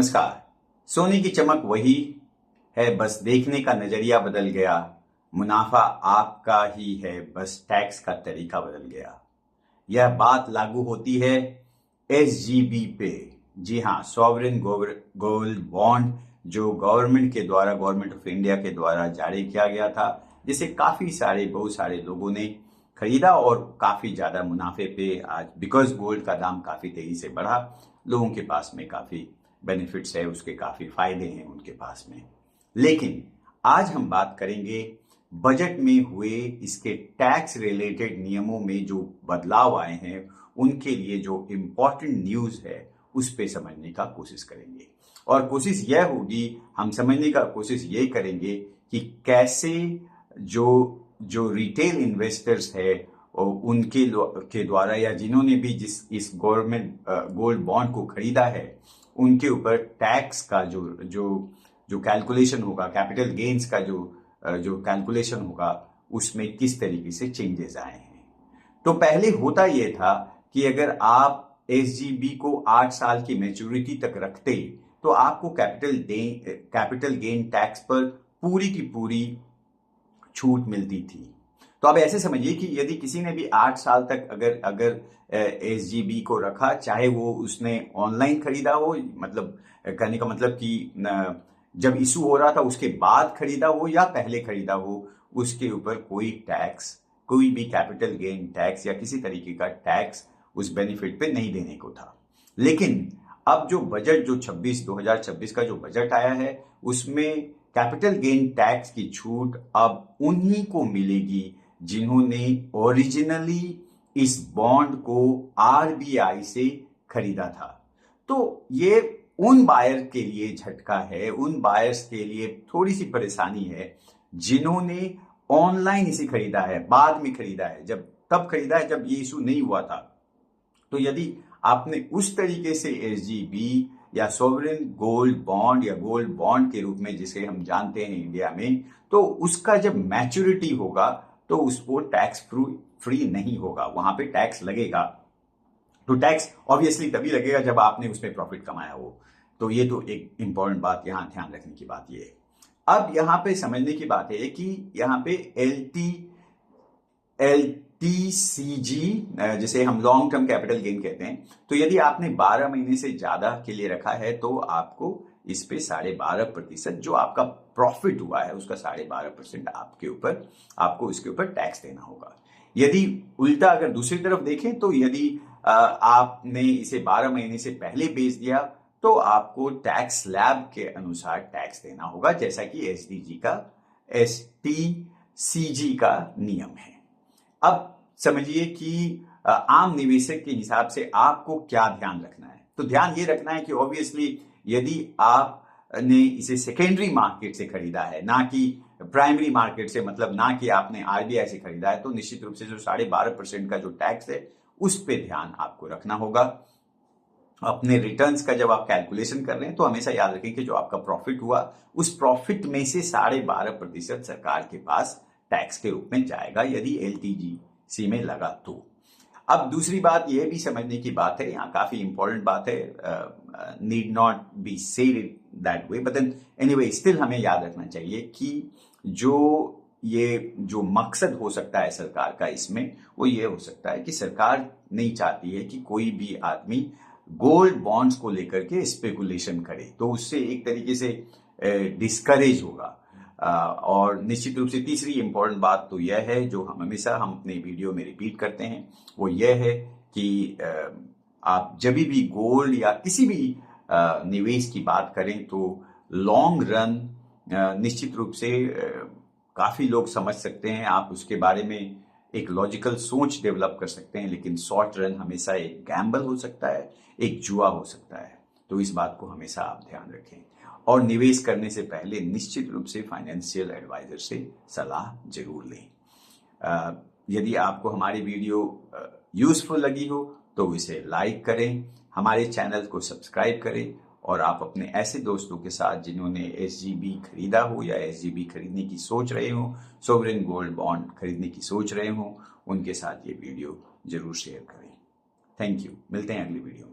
नमस्कार। सोने की चमक वही है, बस देखने का नजरिया बदल गया। मुनाफा आपका ही है, बस टैक्स का तरीका बदल गया। यह बात लागू होती है एसजीबी पे। जी हाँ, सॉवरेन गोल्ड बॉन्ड जो गवर्नमेंट ऑफ इंडिया के द्वारा जारी किया गया था, जिसे बहुत सारे लोगों ने खरीदा और काफी ज्यादा मुनाफे पे आज बिकॉज गोल्ड का दाम काफी तेजी से बढ़ा, लोगों के पास में काफी बेनिफिट्स है, उसके काफी फायदे हैं उनके पास में। लेकिन आज हम बात करेंगे बजट में हुए इसके टैक्स रिलेटेड नियमों में जो बदलाव आए हैं, उनके लिए जो इम्पोर्टेंट न्यूज है उस पे समझने का कोशिश करेंगे। और कोशिश यह होगी, हम समझने का कोशिश ये करेंगे कि कैसे जो जो रिटेल इन्वेस्टर्स है उनके के द्वारा या जिन्होंने भी इस गवर्नमेंट गोल्ड बॉन्ड को खरीदा है, उनके ऊपर टैक्स का जो जो जो कैलकुलेशन होगा, कैपिटल गेन्स का जो कैलकुलेशन होगा, उसमें किस तरीके से चेंजेस आए हैं। तो पहले होता यह था कि अगर आप एसजीबी को 8 साल की मैच्योरिटी तक रखते तो आपको कैपिटल गेन टैक्स पर पूरी की पूरी छूट मिलती थी। तो अब ऐसे समझिए कि यदि किसी ने भी 8 साल तक अगर एसजीबी को रखा, चाहे वो उसने ऑनलाइन खरीदा हो, मतलब कहने का मतलब कि जब इशू हो रहा था उसके बाद खरीदा हो या पहले खरीदा हो, उसके ऊपर कोई भी कैपिटल गेन टैक्स या किसी तरीके का टैक्स उस बेनिफिट पे नहीं देने को था। लेकिन अब जो बजट जो 2026 का जो बजट आया है, उसमें कैपिटल गेन टैक्स की छूट अब उन्हीं को मिलेगी जिन्होंने ओरिजिनली इस बॉन्ड को आरबीआई से खरीदा था। तो ये उन बायर के लिए झटका है, उन बायर्स के लिए थोड़ी सी परेशानी है जिन्होंने ऑनलाइन इसे खरीदा है, बाद में खरीदा है, तब खरीदा है जब ये इशू नहीं हुआ था। तो यदि आपने उस तरीके से एसजीबी या सॉवरेन गोल्ड बॉन्ड या गोल्ड बॉन्ड के रूप में जिसे हम जानते हैं इंडिया में, तो उसका जब मैच्योरिटी होगा तो उसको टैक्स फ्री नहीं होगा, वहां पे टैक्स लगेगा। तो टैक्स ऑब्वियसली तभी लगेगा जब आपने उसमें प्रॉफिट कमाया हो। तो ये तो एक इंपॉर्टेंट बात, यहां ध्यान रखने की बात ये है। अब यहां पे समझने की बात है कि यहां पे एलटीसीजी, जिसे हम लॉन्ग टर्म कैपिटल गेन कहते हैं, तो यदि आपने 12 महीने से ज्यादा के लिए रखा है तो आपको इस पे 12.5% जो आपका प्रॉफिट हुआ है उसका 12.5% आपको इसके ऊपर टैक्स देना होगा। यदि उल्टा अगर दूसरी तरफ देखें तो यदि आपने इसे 12 महीने से पहले बेच दिया तो आपको टैक्स स्लैब के अनुसार टैक्स देना होगा, जैसा कि एसटीसीजी का नियम है। अब समझिए कि आम निवेशक के हिसाब से आपको क्या ध्यान रखना है। तो ध्यान ये रखना है कि ऑब्वियसली यदि आपने इसे सेकेंडरी मार्केट से खरीदा है, ना कि प्राइमरी मार्केट से, मतलब ना कि आपने आरबीआई से खरीदा है, तो निश्चित रूप से जो 12.5% का जो टैक्स है उस पर ध्यान आपको रखना होगा। अपने रिटर्न्स का जब आप कैलकुलेशन कर रहे हैं तो हमेशा याद रखें कि जो आपका प्रॉफिट हुआ उस प्रॉफिट में से 12.5% सरकार के पास टैक्स के रूप में जाएगा, यदि एलटीजीसी में लगा तो। अब दूसरी बात यह भी समझने की बात है, यहाँ काफी इंपॉर्टेंट बात है, need not be said it that way, but then anyway still हमें याद रखना चाहिए कि जो मकसद हो सकता है सरकार का इसमें, वो ये हो सकता है कि सरकार नहीं चाहती है कि कोई भी आदमी गोल्ड बॉन्ड्स को लेकर के स्पेकुलेशन करे, तो उससे एक तरीके से डिस्करेज होगा। और निश्चित रूप से तीसरी इंपॉर्टेंट बात तो यह है, जो हम अपने वीडियो में रिपीट करते हैं, वो यह है कि आप जब भी गोल्ड या किसी भी निवेश की बात करें तो लॉन्ग रन निश्चित रूप से काफी लोग समझ सकते हैं, आप उसके बारे में एक लॉजिकल सोच डेवलप कर सकते हैं, लेकिन शॉर्ट रन हमेशा एक गैम्बल हो सकता है, एक जुआ हो सकता है। तो इस बात को हमेशा आप ध्यान रखें और निवेश करने से पहले निश्चित रूप से फाइनेंशियल एडवाइजर से सलाह जरूर लें। यदि आपको हमारी वीडियो यूजफुल लगी हो तो इसे लाइक करें, हमारे चैनल को सब्सक्राइब करें और आप अपने ऐसे दोस्तों के साथ जिन्होंने एसजीबी खरीदा हो या एसजीबी खरीदने की सोच रहे हो, सॉवरेन गोल्ड बॉन्ड खरीदने की सोच रहे हो, उनके साथ ये वीडियो जरूर शेयर करें। थैंक यू, मिलते हैं अगली वीडियो में।